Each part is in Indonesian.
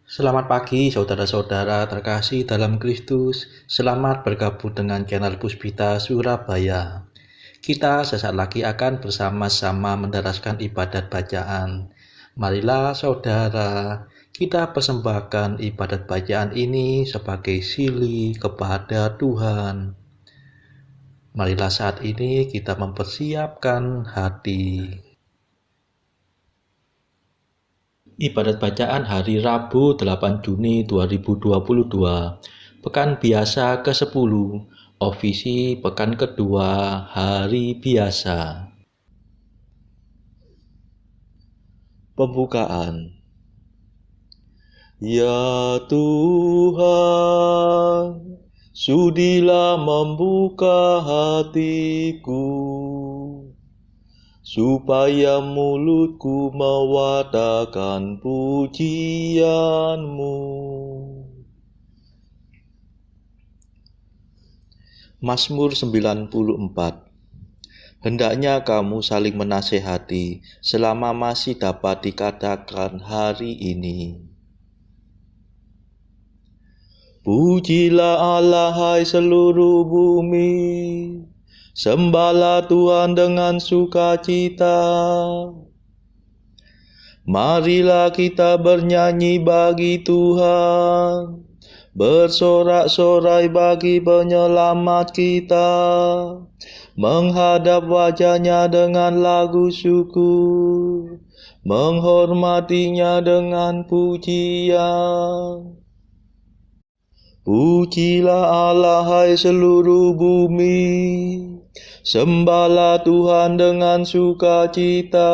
Selamat pagi saudara-saudara terkasih dalam Kristus. Selamat bergabung dengan channel Puspita Surabaya. Kita sesaat lagi akan bersama-sama menderaskan ibadat bacaan. Marilah saudara, kita persembahkan ibadat bacaan ini sebagai sili kepada Tuhan. Marilah saat ini kita mempersiapkan hati. Ibadat bacaan hari Rabu 8 Juni 2022, Pekan Biasa ke-10, Ofisi Pekan Kedua, Hari Biasa. Pembukaan. Ya Tuhan, sudilah membuka hatiku, supaya mulutku mewartakan pujian-Mu. Mazmur 94. Hendaknya kamu saling menasehati selama masih dapat dikatakan hari ini. Pujilah Allah hai seluruh bumi, sembahlah Tuhan dengan sukacita. Marilah kita bernyanyi bagi Tuhan, bersorak-sorai bagi penyelamat kita, menghadap wajahnya dengan lagu syukur, menghormatinya dengan pujian. Pujilah Allah hai seluruh bumi, sembahlah Tuhan dengan sukacita.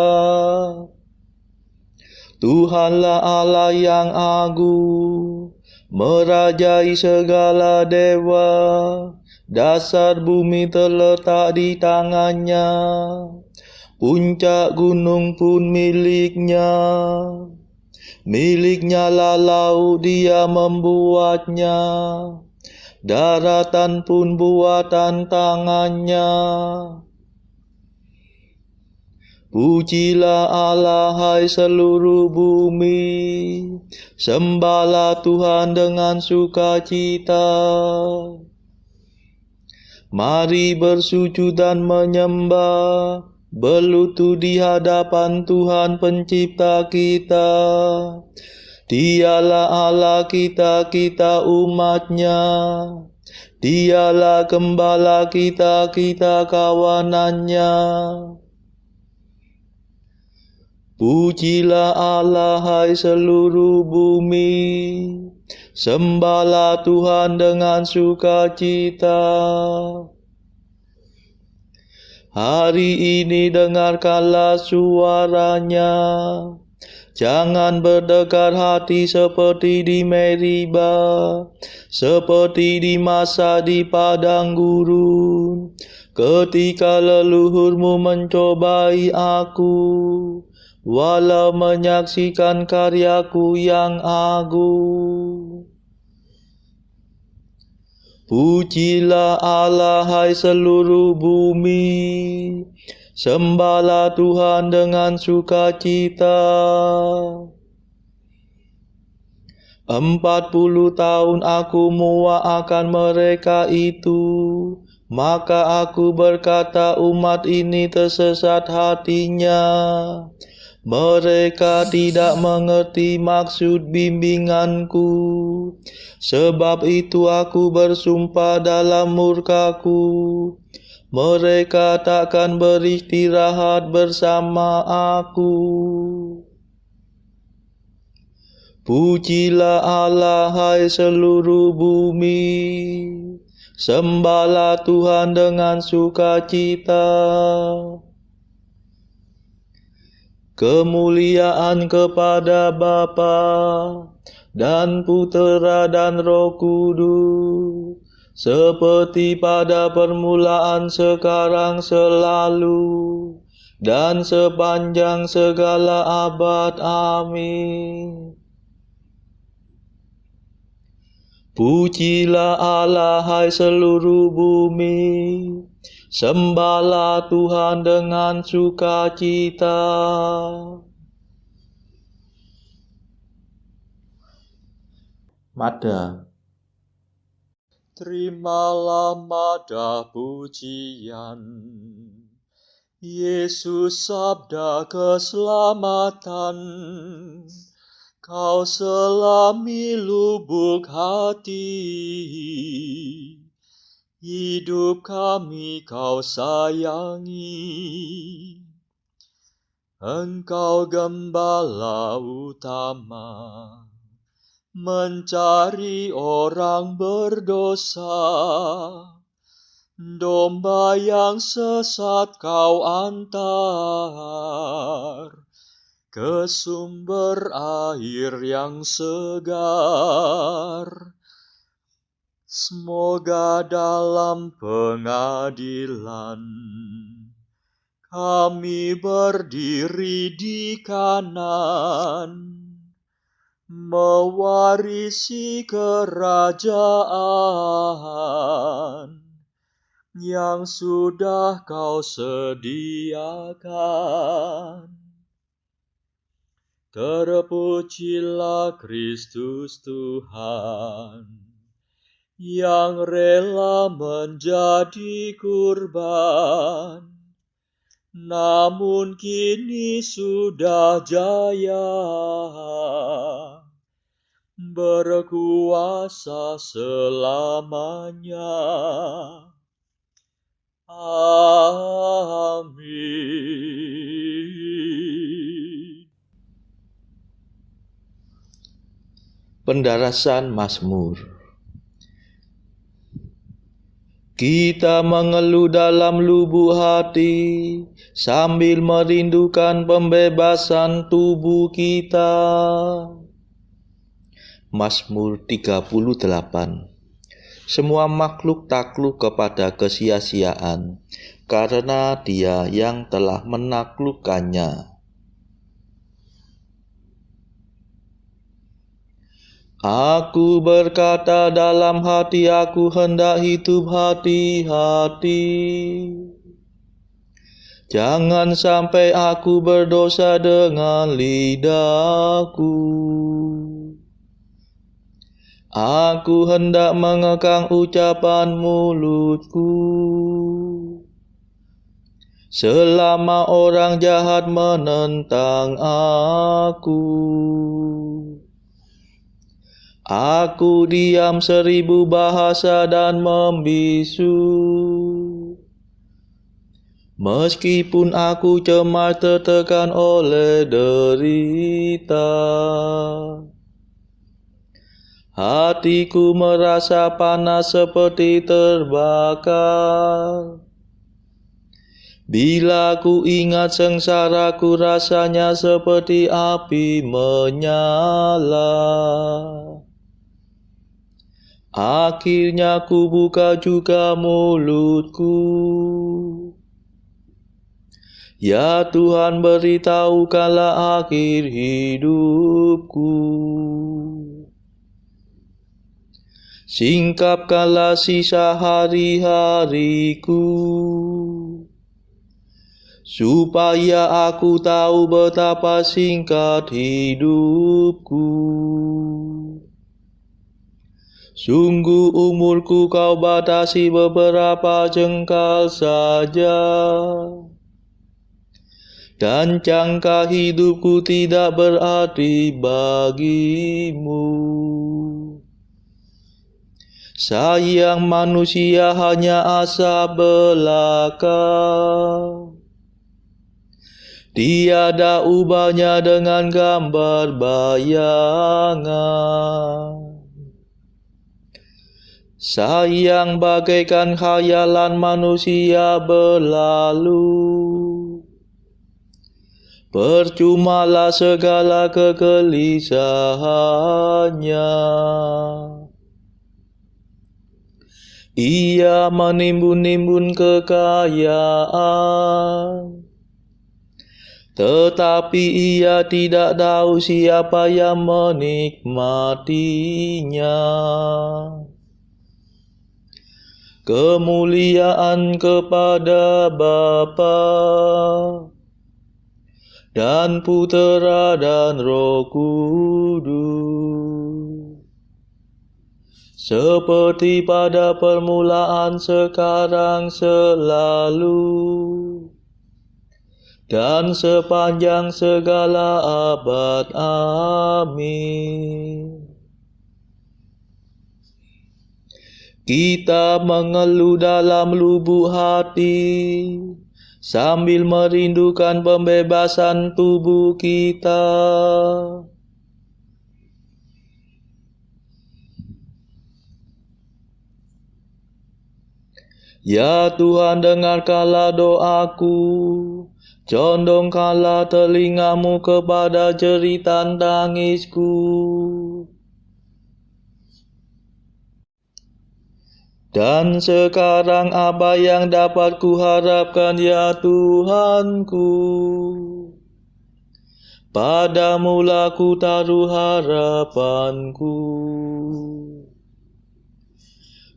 Tuhanlah Allah yang agung, merajai segala dewa, dasar bumi terletak di tangannya, puncak gunung pun miliknya. Miliknya lah laut, dia membuatnya, daratan pun buatan tangannya. Pujilah Allah hai seluruh bumi, sembahlah Tuhan dengan sukacita. Mari bersujud dan menyembah, berlutut di hadapan Tuhan pencipta kita. Dialah Allah kita, kita umatnya. Dialah gembala kita, kita kawanannya. Pujilah Allah hai seluruh bumi, sembahlah Tuhan dengan sukacita. Hari ini dengarkanlah suaranya, jangan berdekat hati seperti di Meriba, seperti di masa di padang gurun, ketika leluhurmu mencobai aku, walau menyaksikan karyaku yang agung. Pujilah Allah hai seluruh bumi, sembahlah Tuhan dengan sukacita. 40 tahun aku muak akan mereka itu, maka aku berkata umat ini tersesat hatinya. Mereka tidak mengerti maksud bimbinganku, sebab itu aku bersumpah dalam murkaku, mereka takkan beristirahat bersama aku. Pujilah Allah hai seluruh bumi, sembahlah Tuhan dengan sukacita. Kemuliaan kepada Bapa dan Putera dan Roh Kudus, seperti pada permulaan, sekarang, selalu, dan sepanjang segala abad. Amin. Pujilah Allah hai seluruh bumi, sembahlah Tuhan dengan sukacita. Mada. Terimalah mada pujian, Yesus sabda keselamatan. Kau selami lubuk hati, hidup kami kau sayangi. Engkau gembala utama, mencari orang berdosa. Domba yang sesat kau antar ke sumber air yang segar. Semoga dalam pengadilan kami berdiri di kanan, mewarisi kerajaan yang sudah kau sediakan. Terpujilah Kristus Tuhan, yang rela menjadi kurban, namun kini sudah jaya, berkuasa selamanya. Amin. Pendarasan Mazmur. Kita mengeluh dalam lubuk hati, sambil merindukan pembebasan tubuh kita. Mazmur 38. Semua makhluk takluk kepada kesia-siaan, karena Dia yang telah menaklukkannya. Aku berkata dalam hati aku, hendak hidup hati-hati. Jangan sampai aku berdosa dengan lidahku. Aku hendak mengekang ucapan mulutku, selama orang jahat menentang aku. Aku diam 1000 bahasa dan membisu. Meskipun aku cemas tertekan oleh derita, hatiku merasa panas seperti terbakar. Bila ku ingat sengsaraku, rasanya seperti api menyala. Akhirnya ku buka juga mulutku. Ya Tuhan, beritahukanlah akhir hidupku. Singkapkanlah sisa hari-hariku, supaya aku tahu betapa singkat hidupku. Sungguh umurku kau batasi beberapa jengkal saja, dan jangka hidupku tidak berarti bagimu. Sayang manusia hanya asap belaka, tiada ubahnya dengan gambar bayangan. Sayang bagaikan khayalan manusia berlalu, percumalah segala kegelisahannya. Ia menimbun-nimbun kekayaan, tetapi ia tidak tahu siapa yang menikmatinya. Kemuliaan kepada Bapa dan Putera dan Roh Kudus, seperti pada permulaan, sekarang, selalu, dan sepanjang segala abad. Amin. Kita mengeluh dalam lubuk hati, sambil merindukan pembebasan tubuh kita. Ya Tuhan, dengarkanlah doaku, condongkanlah telingamu kepada jeritan tangisku. Dan sekarang apa yang dapat kuharapkan, ya Tuhanku? Padamulah ku taruh harapanku.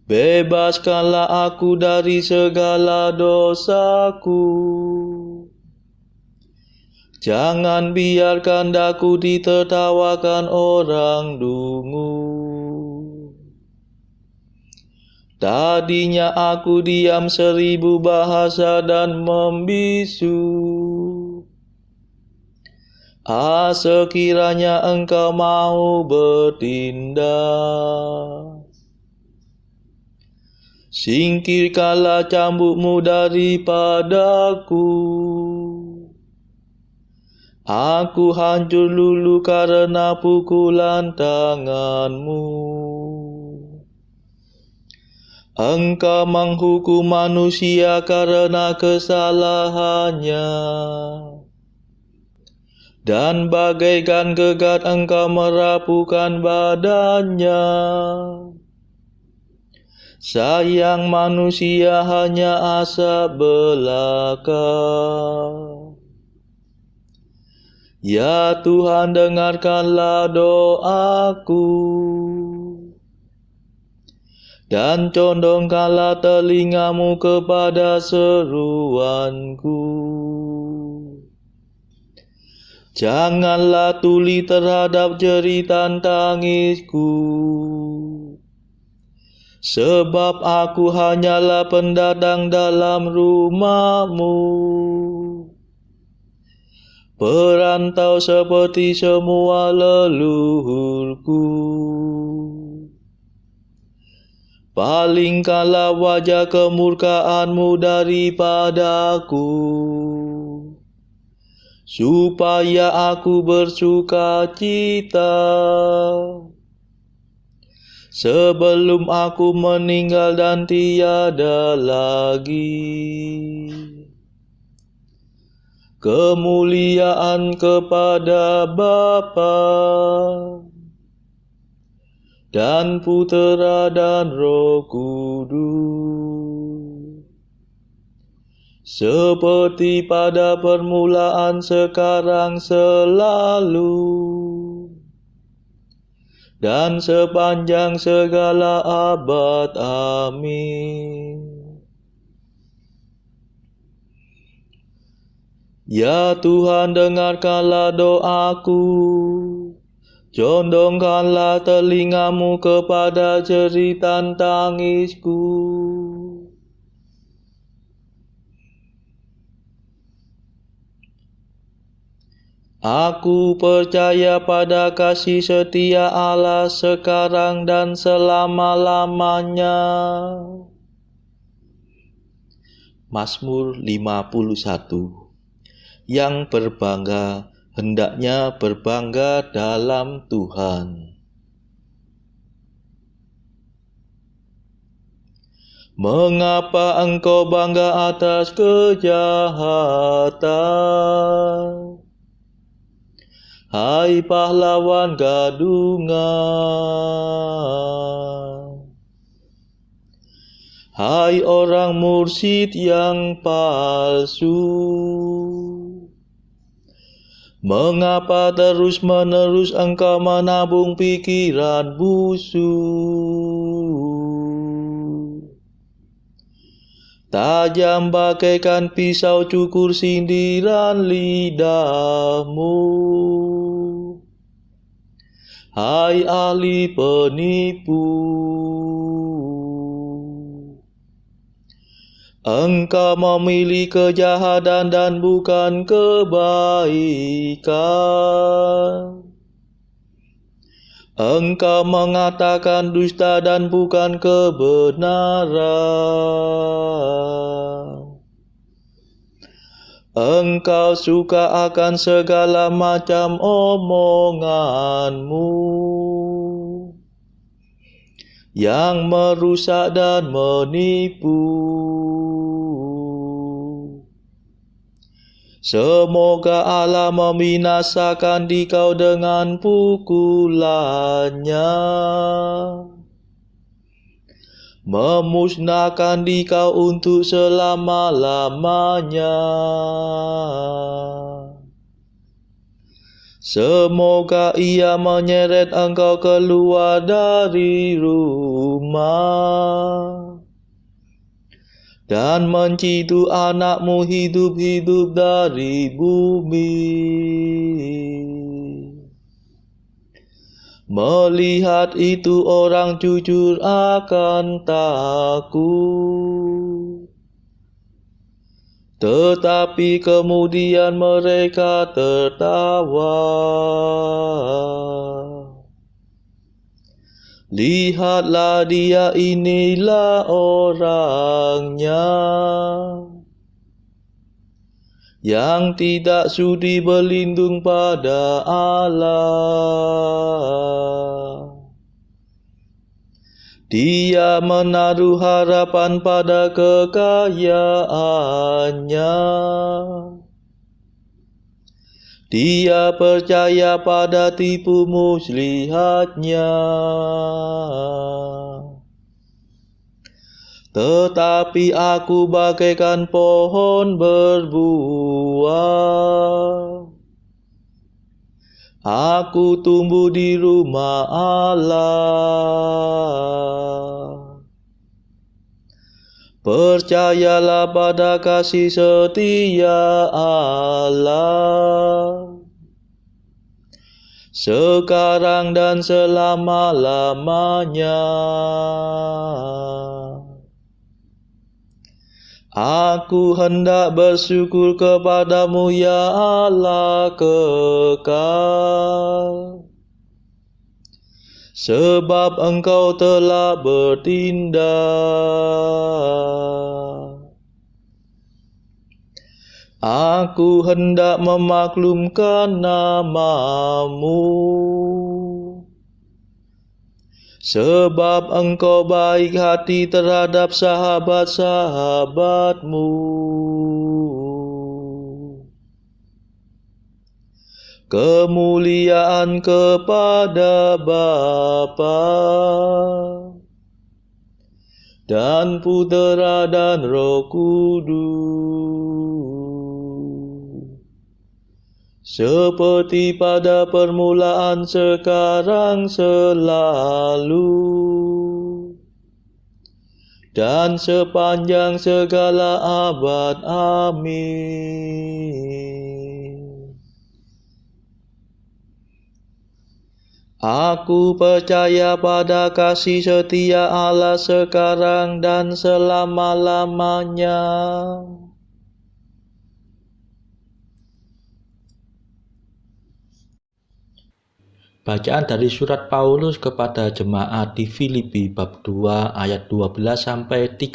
Bebaskanlah aku dari segala dosaku. Jangan biarkan daku ditertawakan orang dungu. Tadinya aku diam 1000 bahasa dan membisu. Sekiranya Engkau mau bertindak, singkirkanlah cambukmu daripadaku. Aku hancur lulu karena pukulan tanganmu. Engkau menghukum manusia karena kesalahannya, dan bagaikan gegat Engkau merapuhkan badannya. Sayang manusia hanya asap belaka. Ya Tuhan, dengarkanlah doaku, dan condongkanlah telingamu kepada seruanku. Janganlah tuli terhadap jeritan tangisku, sebab aku hanyalah pendatang dalam rumah-Mu, perantau seperti semua leluhurku. Palingkanlah wajah kemurkaan-Mu daripadaku, supaya aku bersuka cita sebelum aku meninggal dan tiada lagi. Kemuliaan kepada Bapa dan Putera dan Roh Kudus, seperti pada permulaan, sekarang, selalu, dan sepanjang segala abad. Amin. Ya Tuhan, dengarkanlah doaku, condongkanlah telingamu kepada jeritan tangisku. Aku percaya pada kasih setia Allah sekarang dan selama-lamanya. Mazmur 51. Yang berbangga hendaknya berbangga dalam Tuhan. Mengapa engkau bangga atas kejahatan, hai pahlawan gadungan? Hai orang mursyid yang palsu, mengapa terus-menerus engkau menabung pikiran busuk? Tajam bagaikan pisau cukur sindiran lidahmu, Hai ahli penipu, engkau memilih kejahatan dan bukan kebaikan. Engkau mengatakan dusta dan bukan kebenaran. Engkau suka akan segala macam omonganmu yang merusak dan menipu. Semoga Allah membinasakan dikau dengan pukulannya, memusnahkan dikau untuk selama-lamanya. Semoga ia menyeret engkau keluar dari rumah dan menciduk anakmu hidup-hidup dari bumi. Melihat itu orang jujur akan takut, tetapi kemudian mereka tertawa. Lihatlah dia, inilah orangnya yang tidak sudi berlindung pada Allah. Dia menaruh harapan pada kekayaannya. Dia percaya pada tipu muslihatnya. Tetapi aku bagaikan pohon berbuah. Aku tumbuh di rumah Allah. Percayalah pada kasih setia Allah, sekarang dan selama-lamanya. Aku hendak bersyukur kepadamu, ya Allah kekal, sebab engkau telah bertindak. Aku hendak memaklumkan namamu, sebab engkau baik hati terhadap sahabat-sahabatmu. Kemuliaan kepada Bapa dan Putera dan Roh Kudus, seperti pada permulaan, sekarang, selalu, dan sepanjang segala abad. Amin. Aku percaya pada kasih setia Allah sekarang dan selama-lamanya. Bacaan dari surat Paulus kepada jemaat di Filipi bab 2 ayat 12-30.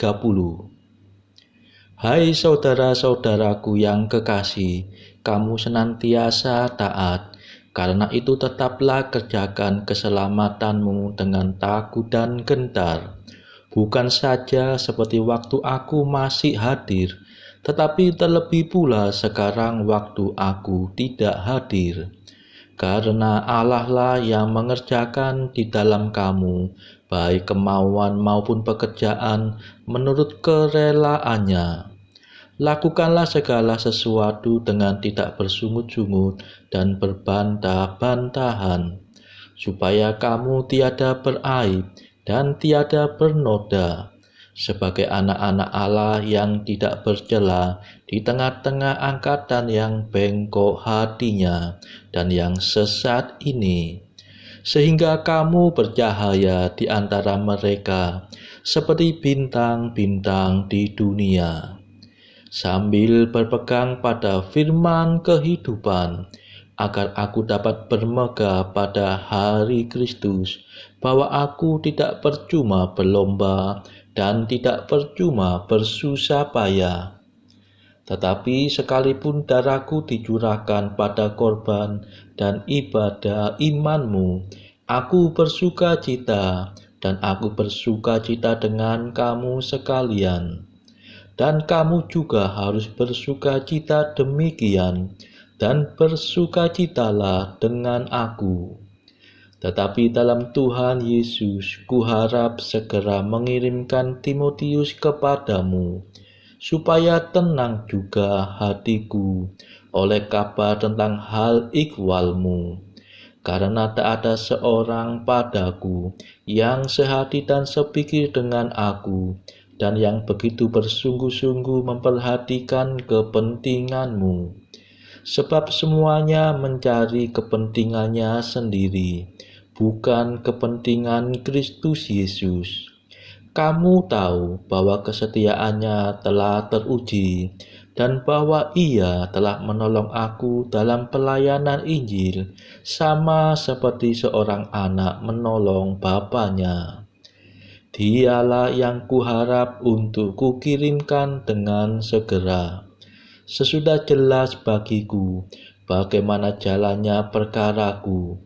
Hai saudara-saudaraku yang kekasih, kamu senantiasa taat. Karena itu tetaplah kerjakan keselamatanmu dengan takut dan gentar. Bukan saja seperti waktu aku masih hadir, tetapi terlebih pula sekarang waktu aku tidak hadir. Karena Allah lah yang mengerjakan di dalam kamu, baik kemauan maupun pekerjaan menurut kerelaannya. Lakukanlah segala sesuatu dengan tidak bersungut-sungut dan berbantah-bantahan, supaya kamu tiada beraib dan tiada bernoda, sebagai anak-anak Allah yang tidak bercela di tengah-tengah angkatan yang bengkok hatinya dan yang sesat ini. sehingga kamu bercahaya di antara mereka seperti bintang-bintang di dunia. Sambil berpegang pada firman kehidupan, agar aku dapat bermegah pada hari Kristus, bahwa aku tidak percuma berlomba dan tidak percuma bersusah payah. Tetapi sekalipun darahku dicurahkan pada korban dan ibadah imanmu, aku bersuka cita dan aku bersuka cita dengan kamu sekalian. Dan kamu juga harus bersuka cita demikian, dan bersukacitalah dengan aku. Tetapi dalam Tuhan Yesus, kuharap segera mengirimkan Timotius kepadamu, supaya tenang juga hatiku oleh kabar tentang hal ikhwalmu. Karena tak ada seorang padaku yang sehati dan sepikir dengan aku, dan yang begitu bersungguh-sungguh memperhatikan kepentinganmu. Sebab semuanya mencari kepentingannya sendiri, bukan kepentingan Kristus Yesus. Kamu tahu bahwa kesetiaannya telah teruji, dan bahwa ia telah menolong aku dalam pelayanan Injil, sama seperti seorang anak menolong bapaknya. Dialah yang kuharap untuk kukirimkan dengan segera. Sesudah jelas bagiku bagaimana jalannya perkaraku,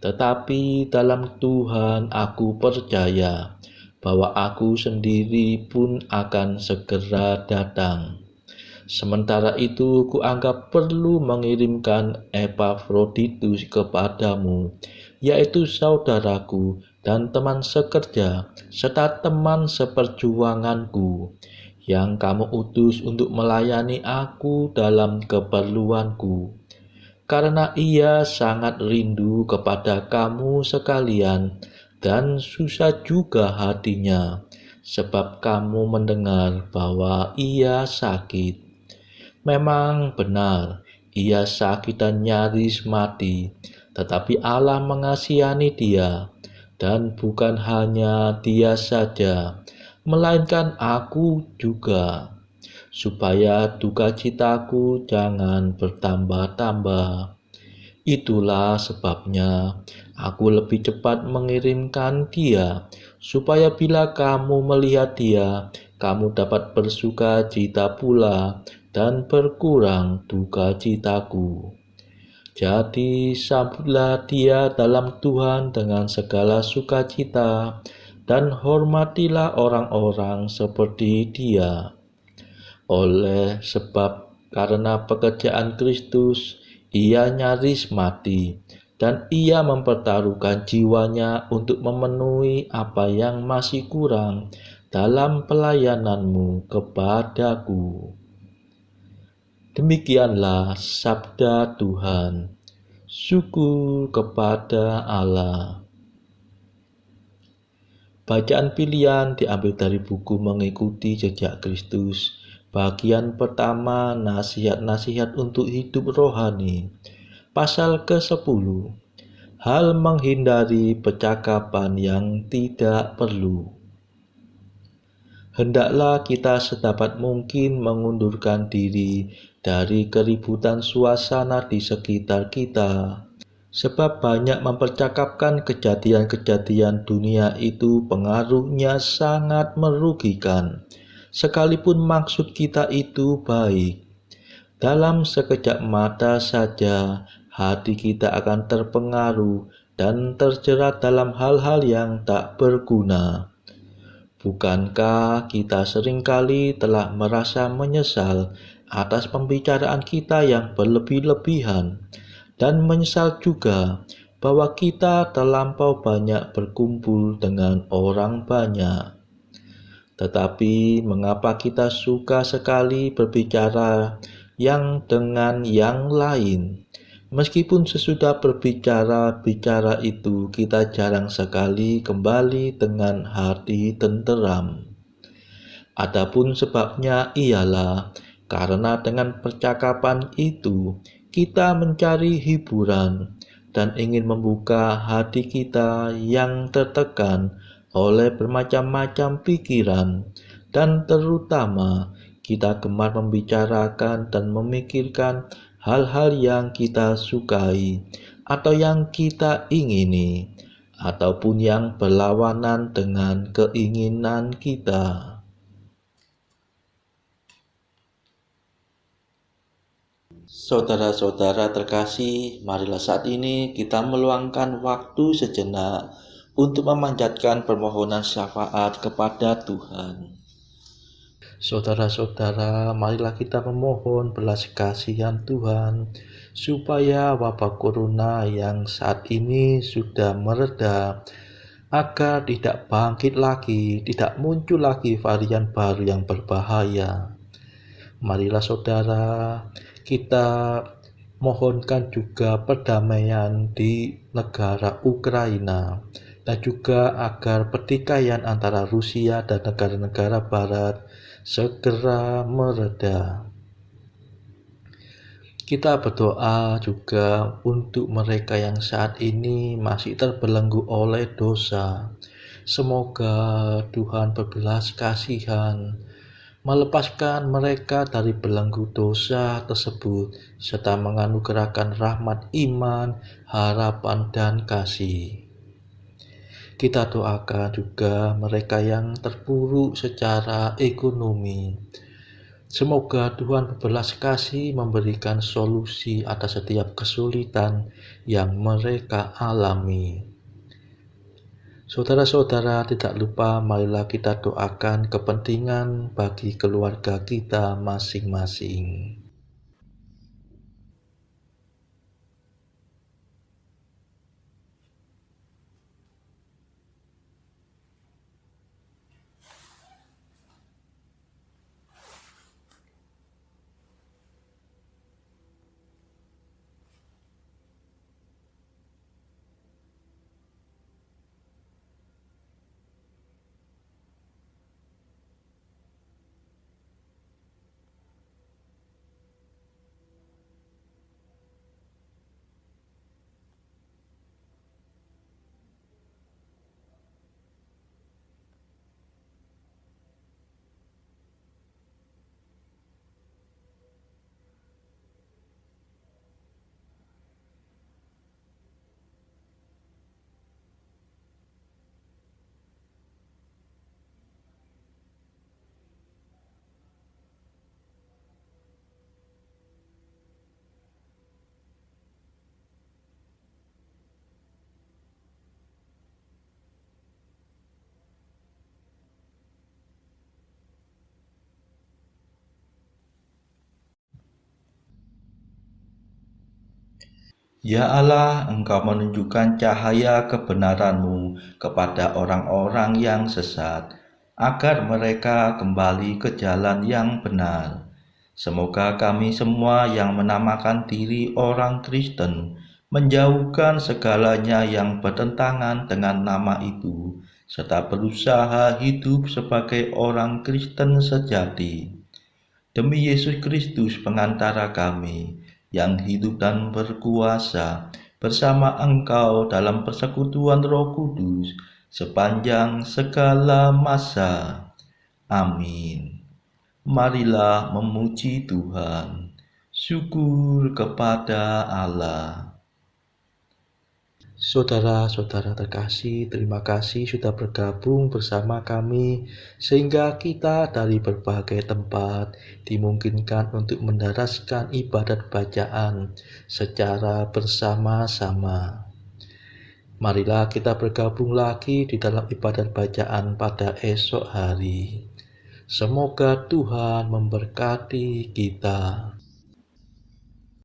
tetapi dalam Tuhan aku percaya bahwa aku sendiri pun akan segera datang. Sementara itu kuanggap perlu mengirimkan Epafroditus kepadamu, yaitu saudaraku dan teman sekerja, serta teman seperjuanganku, yang kamu utus untuk melayani aku dalam keperluanku. Karena ia sangat rindu kepada kamu sekalian, dan susah juga hatinya, sebab kamu mendengar bahwa ia sakit. Memang benar, ia sakit dan nyaris mati, tetapi Allah mengasihani dia, dan bukan hanya dia saja, melainkan aku juga, supaya duka citaku jangan bertambah-tambah. Itulah sebabnya aku lebih cepat mengirimkan dia, supaya bila kamu melihat dia, kamu dapat bersuka cita pula dan berkurang duka citaku. Jadi sambutlah dia dalam Tuhan dengan segala sukacita, dan hormatilah orang-orang seperti dia. Oleh sebab karena pekerjaan Kristus, ia nyaris mati, dan ia mempertaruhkan jiwanya untuk memenuhi apa yang masih kurang dalam pelayananmu kepadaku. Demikianlah sabda Tuhan. Syukur kepada Allah. Bacaan pilihan diambil dari buku Mengikuti Jejak Kristus, bagian pertama, nasihat-nasihat untuk hidup rohani. Pasal ke-10, hal menghindari percakapan yang tidak perlu. Hendaklah kita sedapat mungkin mengundurkan diri dari keributan suasana di sekitar kita, sebab banyak mempercakapkan kejadian-kejadian dunia itu pengaruhnya sangat merugikan, sekalipun maksud kita itu baik. Dalam sekejap mata saja, hati kita akan terpengaruh dan terjerat dalam hal-hal yang tak berguna. Bukankah kita seringkali telah merasa menyesal atas pembicaraan kita yang berlebih-lebihan, dan menyesal juga bahwa kita terlampau banyak berkumpul dengan orang banyak? Tetapi mengapa kita suka sekali berbicara yang dengan yang lain? Meskipun sesudah berbicara itu kita jarang sekali kembali dengan hati tenteram. Adapun sebabnya ialah karena dengan percakapan itu kita mencari hiburan, dan ingin membuka hati kita yang tertekan oleh bermacam-macam pikiran, dan terutama kita gemar membicarakan dan memikirkan hal-hal yang kita sukai atau yang kita ingini, ataupun yang berlawanan dengan keinginan kita. Saudara-saudara terkasih, marilah saat ini kita meluangkan waktu sejenak untuk memanjatkan permohonan syafaat kepada Tuhan. Saudara-saudara, marilah kita memohon belas kasihan Tuhan, supaya wabah corona yang saat ini sudah mereda, agar tidak bangkit lagi, tidak muncul lagi varian baru yang berbahaya. Marilah saudara, kita mohonkan juga perdamaian di negara Ukraina, dan juga agar pertikaian antara Rusia dan negara-negara barat segera mereda. Kita berdoa juga untuk mereka yang saat ini masih terbelenggu oleh dosa. Semoga Tuhan berbelas kasihan, melepaskan mereka dari belenggu dosa tersebut, serta menganugerahkan rahmat iman, harapan, dan kasih. Kita doakan juga mereka yang terpuruk secara ekonomi. Semoga Tuhan berbelas kasih memberikan solusi atas setiap kesulitan yang mereka alami. Saudara-saudara, tidak lupa marilah kita doakan kepentingan bagi keluarga kita masing-masing. Ya Allah, Engkau menunjukkan cahaya kebenaran-Mu kepada orang-orang yang sesat, agar mereka kembali ke jalan yang benar. Semoga kami semua yang menamakan diri orang Kristen menjauhkan segalanya yang bertentangan dengan nama itu, serta berusaha hidup sebagai orang Kristen sejati. Demi Yesus Kristus pengantara kami, yang hidup dan berkuasa bersama Engkau dalam persekutuan Roh Kudus sepanjang segala masa. Amin. Marilah memuji Tuhan. Syukur kepada Allah. Saudara-saudara terkasih, terima kasih sudah bergabung bersama kami, sehingga kita dari berbagai tempat dimungkinkan untuk mendaraskan ibadat bacaan secara bersama-sama. Marilah kita bergabung lagi di dalam ibadat bacaan pada esok hari. Semoga Tuhan memberkati kita.